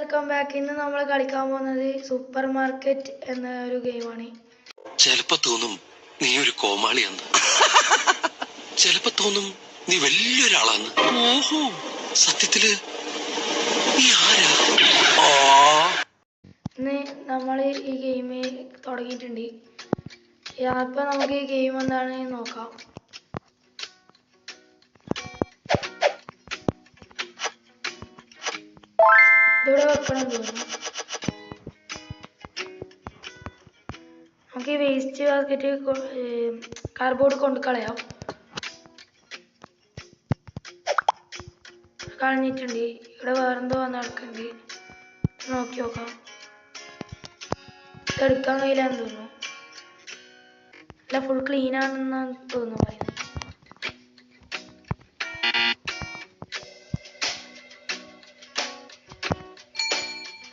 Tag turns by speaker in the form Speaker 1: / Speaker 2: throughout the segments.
Speaker 1: Welcome back. ഇന്ന് നമ്മൾ കളിക്കാൻ പോകുന്നത് സൂപ്പർ മാർക്കറ്റ് എന്ന ഒരു ഗെയിമാണ്.
Speaker 2: ചിലപ്പോ തോന്നും നീ ഒരു കോമാളിയാന്ന്, ചിലപ്പോ തോന്നും നീ വലിയൊരാളാന്ന്. ഓഹോ, സത്യത്തില് നീ ആരാ?
Speaker 1: ഇന്ന് നമ്മൾ ഈ ഗെയിം തുടങ്ങിയിട്ടുണ്ട്. അപ്പൊ നമുക്ക് ഈ ഗെയിം എന്താണെന്ന് നോക്കാം. ഇവിടെ വെക്കണം തോന്നുന്നു. നമുക്ക് ഈ വേസ്റ്റ് ബാസ്കറ്റ് കാർഡ്ബോർഡ് കൊണ്ട് കളയാം. കളഞ്ഞിട്ടുണ്ട്. ഇവിടെ വേറെന്തോ വന്ന് നടക്കുന്നുണ്ട്, നോക്കി നോക്കാം. ഇതെടുക്കാൻ കഴിയില്ലാന്ന് തോന്നുന്നു. അല്ല, ഫുൾ ക്ലീൻ ആണെന്നാണ് തോന്നുന്നു പറയുന്നത്.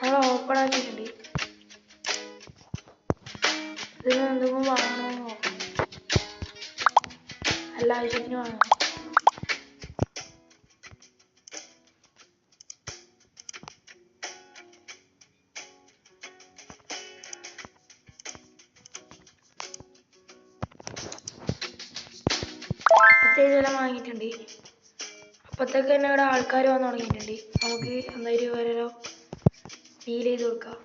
Speaker 1: നമ്മൾ ഓപ്പൺ ആക്കിയിട്ടുണ്ട്. ഇതിന് എന്തെങ്കിലും വാങ്ങണമെന്ന് നോക്കാം. എല്ലാ ആവശ്യത്തിനും വാങ്ങാം. ഇതെല്ലാം വാങ്ങിയിട്ടുണ്ട്. അപ്പത്തേക്ക് തന്നെ ഇവിടെ ആൾക്കാർ വന്ന് തുടങ്ങിയിട്ടുണ്ട്. നമുക്ക് എന്തായാലും ഓരോരോ ഡീൽ ചെയ്ത് കൊടുക്കാം.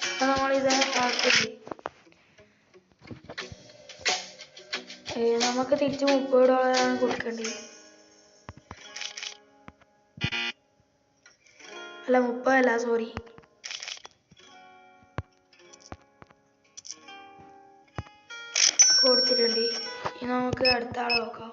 Speaker 1: അപ്പൊ നമ്മളിത് ആക്കിയിട്ടുണ്ട്. നമുക്ക് തിരിച്ച് $30 കൊടുക്കേണ്ടത്. അല്ല, 30 അല്ല, സോറി. കൊടുത്തിട്ടുണ്ട്. ഇനി നമുക്ക് അടുത്ത ആളെ നോക്കാം.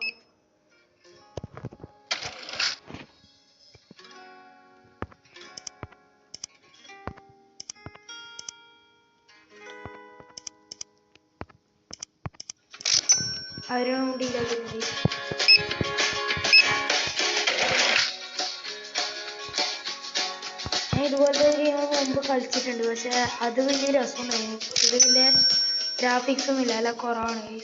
Speaker 1: അവരും ഡീലാക്കിയിട്ടുണ്ട്. ഞാൻ ഇതുപോലത്തെ ഒരു ഗെയിം മുമ്പ് കളിച്ചിട്ടുണ്ട്, പക്ഷെ അത് വലിയ രസമുണ്ടായിരുന്നു. ഇത് വലിയ ഗ്രാഫിക്സും ഇല്ല, അല്ല കുറവാണ്.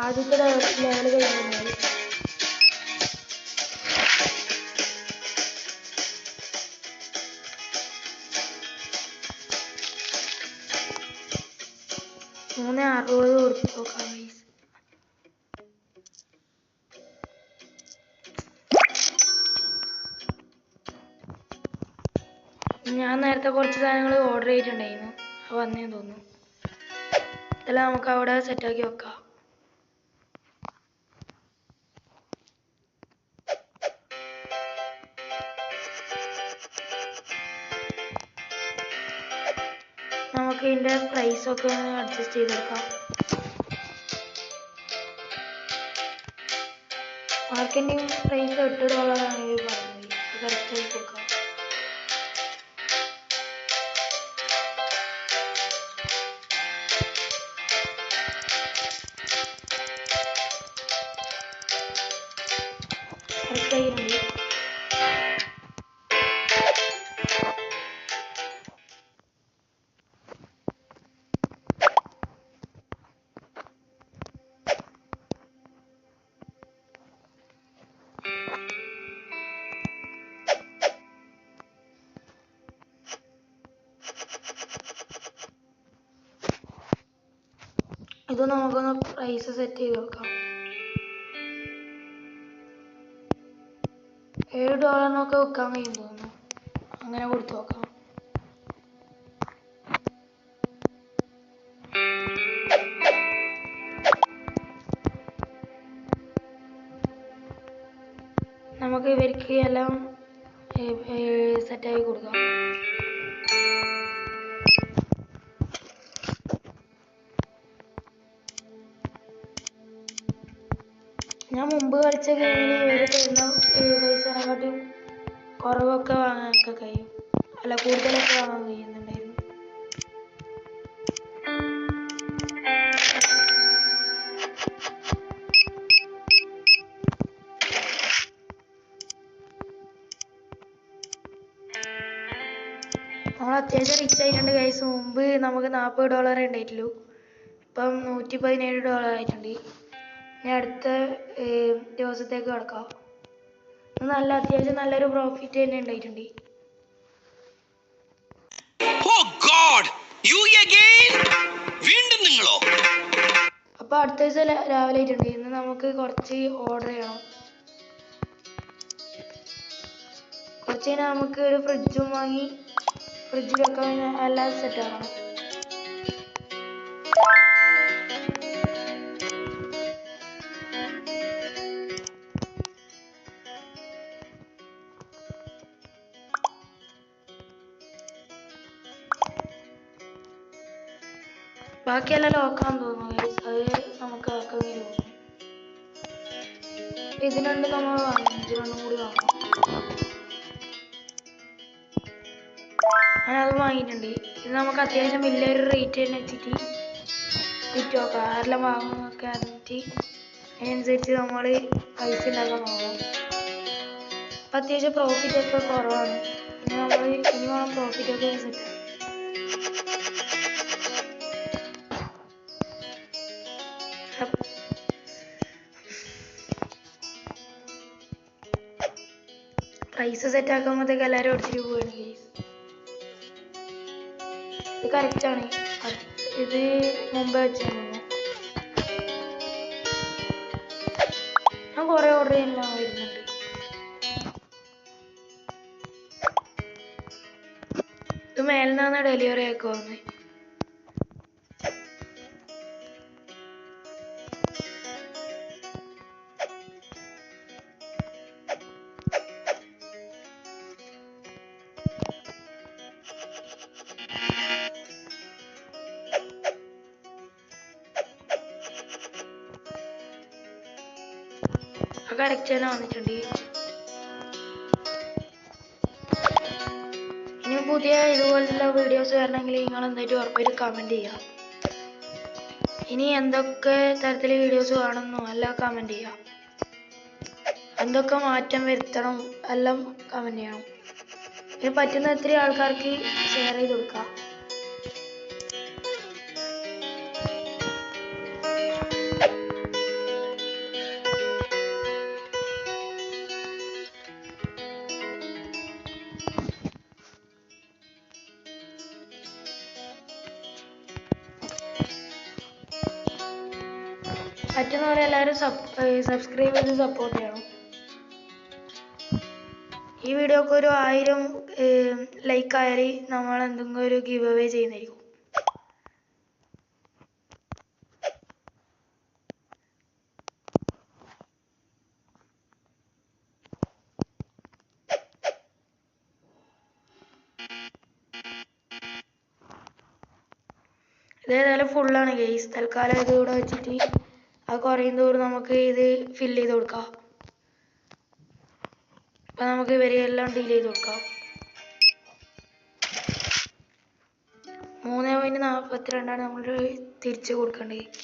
Speaker 1: ആദ്യത്തെ ലെവൽ കഴിഞ്ഞാൽ 360 കൊടുത്തു നോക്കാം. ഞാൻ നേരത്തെ കുറച്ച് സാധനങ്ങൾ ഓർഡർ ചെയ്തിട്ടുണ്ടായിരുന്നു, അത് വന്നേന്ന് തോന്നുന്നു. ഇതെല്ലാം നമുക്ക് അവിടെ സെറ്റാക്കി വെക്കാം. നമുക്ക് ഇതിൻ്റെ പ്രൈസൊക്കെ ഒന്ന് അഡ്ജസ്റ്റ് ചെയ്തെടുക്കാം. മാർക്കറ്റിംഗ് പ്രൈസ് $8 ആണ് ഇത് പറഞ്ഞത്. കറക്റ്റ് ആയി കൊടുക്കാം. കറക്റ്റ് ആയിട്ടുണ്ട്. ഇത് നമുക്കൊന്ന് പ്രൈസ് സെറ്റ് ചെയ്ത് നോക്കാം. $7 വിൽക്കാൻ കഴിയും തോന്നുന്നു. അങ്ങനെ കൊടുത്തു നോക്കാം. നമുക്ക് ഇവർക്ക് എല്ലാം സെറ്റാക്കി കൊടുക്കാം. ഞാൻ മുമ്പ് കളിച്ച ഗെയിമിൽ ഇവര് തരുന്ന പൈസനെക്കാട്ടും കുറവൊക്കെ വാങ്ങാനൊക്കെ കഴിയും, അല്ല കൂടുതലൊക്കെ വാങ്ങാൻ കഴിയുന്നുണ്ടായിരുന്നു. നമ്മൾ അത്യാവശ്യം റിച്ച് ആയിട്ടുണ്ട് ഗൈസ്. മുമ്പ് നമുക്ക് $40 ഉണ്ടായിട്ടുള്ളൂ, ഇപ്പം $117 ആയിട്ടുണ്ട്. ഇനി അടുത്ത ദിവസത്തേക്ക് കിടക്കാം. അത്യാവശ്യം നല്ലൊരു പ്രോഫിറ്റ് തന്നെ ഉണ്ടായിട്ടുണ്ട്. അപ്പൊ അടുത്ത ദിവസം രാവിലെ ആയിട്ടുണ്ട്. ഇന്ന് നമുക്ക് കുറച്ച് ഓർഡർ ചെയ്യണം. കുറച്ച് കഴിഞ്ഞാൽ നമുക്ക് ഒരു ഫ്രിഡ്ജും വാങ്ങി ഫ്രിഡ്ജിൽ വെക്കാൻ എല്ലാം സെറ്റ് ആക്കണം. ബാക്കിയെല്ലാം ലോക്കാന്ന് തോന്നുന്നു guys. അത് നമുക്ക് ആക്കാൻ തോന്നുന്നു. ഇതിനുണ്ട് നമ്മൾ വാങ്ങും, ഇതിനൊന്നും കൂടി വാങ്ങും. ഞാനത് വാങ്ങിയിട്ടുണ്ട്. ഇത് നമുക്ക് അത്യാവശ്യം വലിയൊരു റേറ്റ് തന്നെ വെച്ചിട്ട് വിറ്റ് നോക്കാം. ആരെല്ലാം വാങ്ങുന്നൊക്കെ അറിഞ്ഞിട്ട് അതിനനുസരിച്ച് നമ്മൾ പൈസ ഉണ്ടാക്കാൻ നോക്കാം. അപ്പം അത്യാവശ്യം പ്രോഫിറ്റ് ഒക്കെ കുറവാണ്. പിന്നെ നമ്മൾ ഇനി വേണം പ്രോഫിറ്റ് ഒക്കെ സെറ്റ്. പ്രൈസ് സെറ്റ് ആക്കുമ്പോഴത്തേക്ക് എല്ലാവരും അടിച്ചിട്ട് പോവുകയാണ് ഗൈസ്. ഇത് കറക്റ്റാണ്. ഇത് മുമ്പേ വെച്ചാണ്. ഞാൻ കുറേ ഓർഡർ ചെയ്യാൻ വരുന്നുണ്ട്. ഇത് മേലിന്നാണ് ഡെലിവറി ഒക്കെ വന്നത്. കറക്റ്റ് തന്നെ വന്നിട്ടുണ്ട്. ഇനി പുതിയ ഇതുപോലുള്ള വീഡിയോസ് വരണമെങ്കിൽ നിങ്ങൾ എന്തായിട്ട് ഉറപ്പായിട്ട് കമൻറ്റ് ചെയ്യാം. ഇനി എന്തൊക്കെ തരത്തിലെ വീഡിയോസ് വേണമെന്നോ എല്ലാം കമൻറ്റ് ചെയ്യാം. എന്തൊക്കെ മാറ്റം വരുത്തണം എല്ലാം കമൻറ്റ് ചെയ്യണം. ഇനി പറ്റുന്ന എത്ര ആൾക്കാർക്ക് ഷെയർ ചെയ്ത് കൊടുക്കാം. പറ്റുന്നവരെ എല്ലാവരും സബ്സ്ക്രൈബ് ചെയ്ത് സപ്പോർട്ട് ചെയ്യണം. ഈ വീഡിയോക്ക് ഒരു 1000 ലൈക്ക് ആയാൽ നമ്മൾ എന്തെങ്കിലും ഒരു ഗിവ് അവേ ചെയ്യുന്നതായിരിക്കും. ഇതേതായാലും ഫുള്ളാണ് ഗെയ്സ്. തൽക്കാലം ഇത് ഇവിടെ വെച്ചിട്ട് അത് കുറയും തോറും നമുക്ക് ഇത് ഫില്ല് ചെയ്ത് കൊടുക്കാം. അപ്പം നമുക്ക് ഇവരെല്ലാം ഡീൽ ചെയ്ത് കൊടുക്കാം. 3.42 നമ്മൾ തിരിച്ച് കൊടുക്കേണ്ടത്.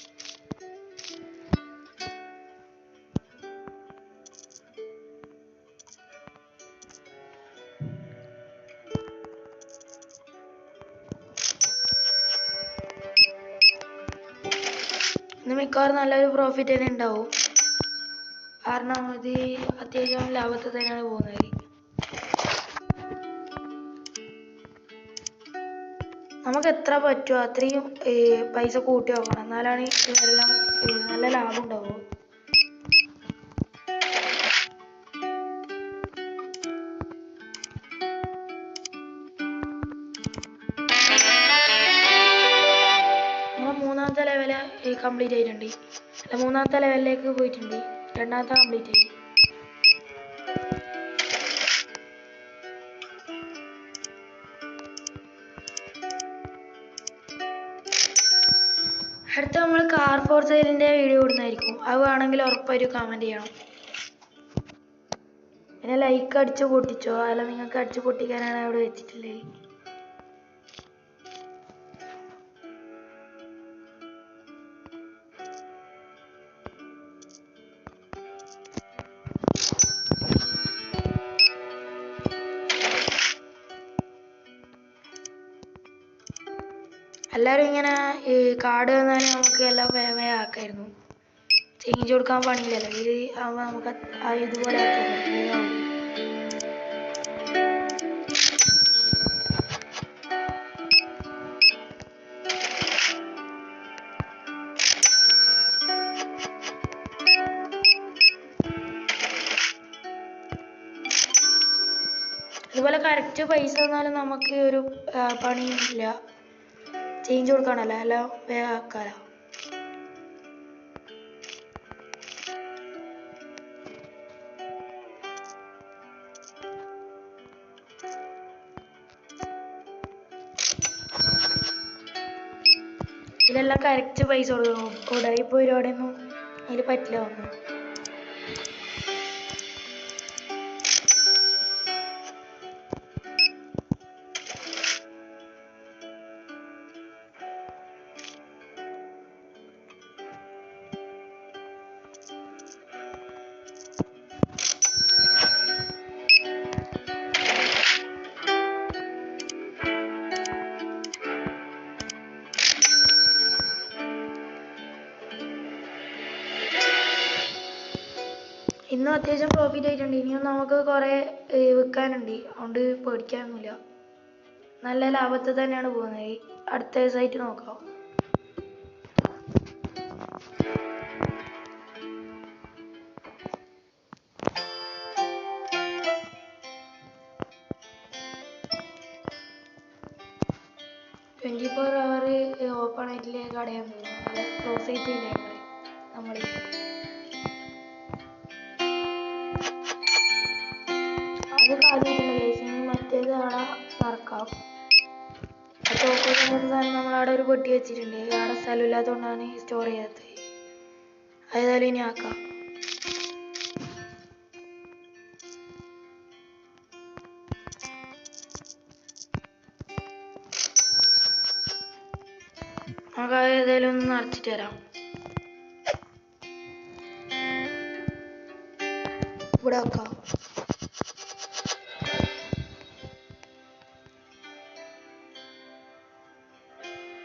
Speaker 1: ഇന്ന് മിക്കവാറും നല്ലൊരു പ്രോഫിറ്റ് തന്നെ ഉണ്ടാവും. കാരണം ഇത് അത്യാവശ്യം ലാഭത്തിൽ തന്നെയാണ് പോകുന്നത്. നമുക്ക് എത്ര പറ്റുമോ അത്രയും പൈസ കൂട്ടി വെക്കണം. എന്നാലാണ് ഇതെല്ലാം നല്ല ലാഭം ഉണ്ടാവുക. മൂന്നാമത്തെ ലെവല് കംപ്ലീറ്റ് ആയിട്ടുണ്ട്. അല്ല, മൂന്നാമത്തെ ലെവലിലേക്ക് പോയിട്ടുണ്ട്. രണ്ടാമത്തെ കംപ്ലീറ്റ് ആയി. അടുത്ത നമ്മൾ കാർ ഫോർ സെയിലിൻ്റെ വീഡിയോ ഇടുന്നതായിരിക്കും. അത് വേണമെങ്കിൽ ഉറപ്പായിട്ടും കമൻറ്റ് ചെയ്യണം. പിന്നെ ലൈക്ക് അടിച്ച് പൊട്ടിച്ചോ, അല്ല നിങ്ങൾക്ക് അടിച്ച് പൊട്ടിക്കാനാണ് അവിടെ വെച്ചിട്ടുള്ളത്. എല്ലാവരും ഇങ്ങനെ ഈ കാർഡ് തന്നാലും നമുക്ക് എല്ലാം വേഗം ആക്കായിരുന്നു. ചേഞ്ച് കൊടുക്കാൻ പണിയില്ലല്ലോ. ഇത് ആകുമ്പോൾ നമുക്ക് ഇതുപോലെ ആക്കിയാൽ മതി, വേഗമാവും. ഇതുപോലെ കറക്റ്റ് പൈസ തന്നാലും നമുക്ക് ഒരു പണിയില്ല. ചേഞ്ച് കൊടുക്കാനല്ല, എല്ലാം വേഗം ആക്കാലോ. ഇതിലെല്ലാം കറക്റ്റ് പൈസ കൊടുക്കണം. ഉടായി പരിപാടിയൊന്നും അതിൽ പറ്റില്ല ഒന്നും. ഇന്നും അത്യാവശ്യം പ്രോഫിറ്റ് ആയിട്ടുണ്ട്. ഇനിയും നമുക്ക് കുറേ വിൽക്കാനുണ്ട്, അതുകൊണ്ട് പേടിക്കാനൊന്നുമില്ല. നല്ല ലാഭത്തിൽ തന്നെയാണ് പോകുന്നത്. അടുത്ത സൈറ്റ് നോക്കാം. ട്വൻറ്റി 4 hour ഓപ്പൺ ആയിട്ടുള്ള കടയാണ് തോന്നുന്നു. അത് ക്ലോസ് ചെയ്തിട്ടില്ല നമ്മൾ. അത് കാലിയിട്ടില്ല കേസ്. ഇനി മറ്റേത് അവിടെ നടക്കാം. സാധനം നമ്മളവിടെ ഒരു പെട്ടി വെച്ചിട്ടുണ്ട്. അവിടെ സ്ഥലമില്ലാത്തതുകൊണ്ടാണ് സ്റ്റോർ ചെയ്യാത്തത്. അതേതായാലും ഇനി ആക്കാം. നമുക്ക് ഏതായാലും ഒന്ന് നിറച്ചിട്ട് വരാം. ഇവിടെ വെക്കാം.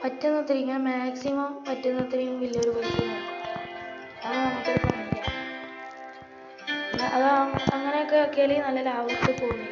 Speaker 1: പറ്റുന്നത്രയും ഇങ്ങനെ മാക്സിമം പറ്റുന്നത്രയും വലിയൊരു പൈസ നോക്കാം. അത് നമുക്കൊരു പണിയില്ല. അത് അങ്ങനെയൊക്കെ ആക്കിയാൽ നല്ല ലാഭത്തിൽ പോകുന്നു.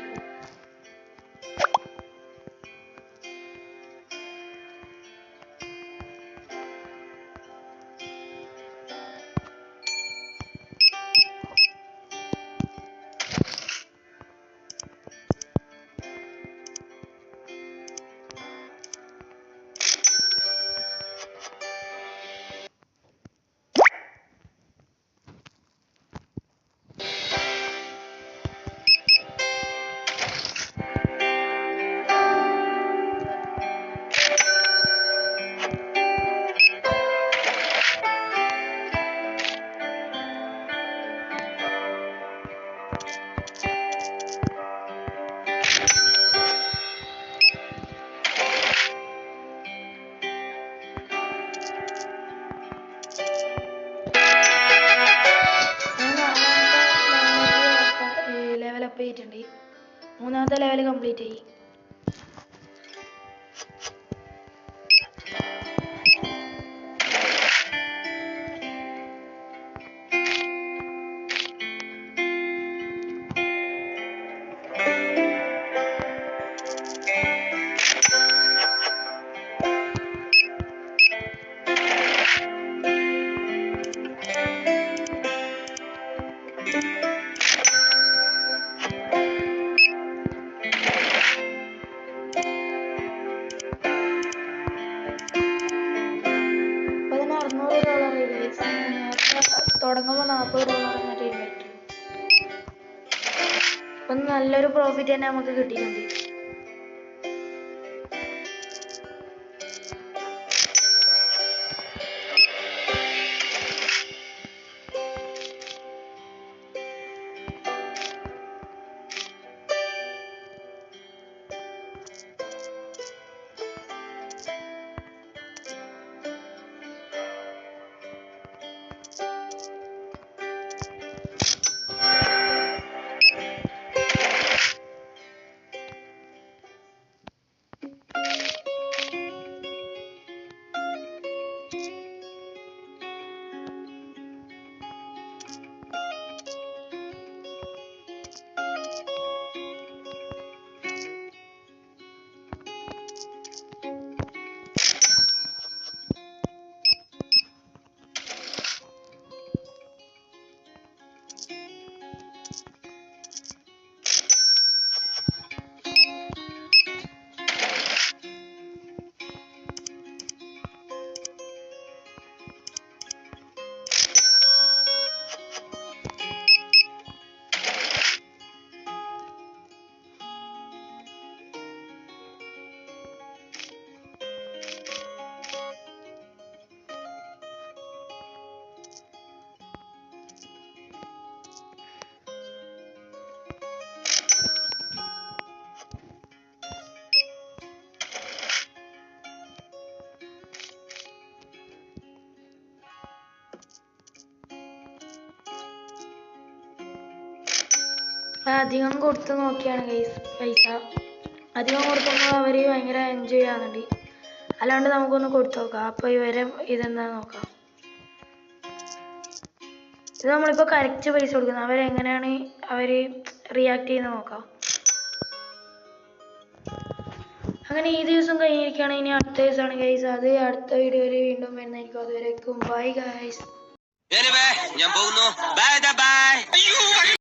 Speaker 1: ചെയ്തിട്ടുണ്ട്. മൂന്നാമത്തെ ലെവൽ കംപ്ലീറ്റ് ആയി. തുടങ്ങുമ്പോൾ $40 എന്നിട്ട് ഇൻവെസ്റ്റ്. അപ്പം നല്ലൊരു പ്രോഫിറ്റ് തന്നെ നമുക്ക് കിട്ടിയിട്ടുണ്ട്. അധികം കൊടുത്ത് നോക്കിയാണ് ഗൈസ് പൈസ. അധികം കൊടുക്കുമ്പോൾ അവർ ഭയങ്കര എൻജോയ് ചെയ്യുന്നുണ്ട്. അല്ലാണ്ട് നമുക്കൊന്ന് കൊടുത്തു നോക്കാം. അപ്പോൾ ഇവരെ ഇതെന്താ നോക്കാം. ഇത് നമ്മളിപ്പോൾ കറക്റ്റ് പൈസ കൊടുക്കുന്നത്. അവരെങ്ങനെയാണ് അവർ റിയാക്ട് ചെയ്യുന്നത് നോക്കാം. അങ്ങനെ ഈ ദിവസം കഴിഞ്ഞിരിക്കുകയാണ്. ഇനി അടുത്ത ദിവസമാണ് ഗൈസ്. അത് അടുത്ത വീഡിയോയിൽ വീണ്ടും വരുന്നതായിരിക്കും. അതുവരേക്കും ബൈ ഗൈസ്.
Speaker 2: ഞാൻ പോകുന്നു. Bye bye.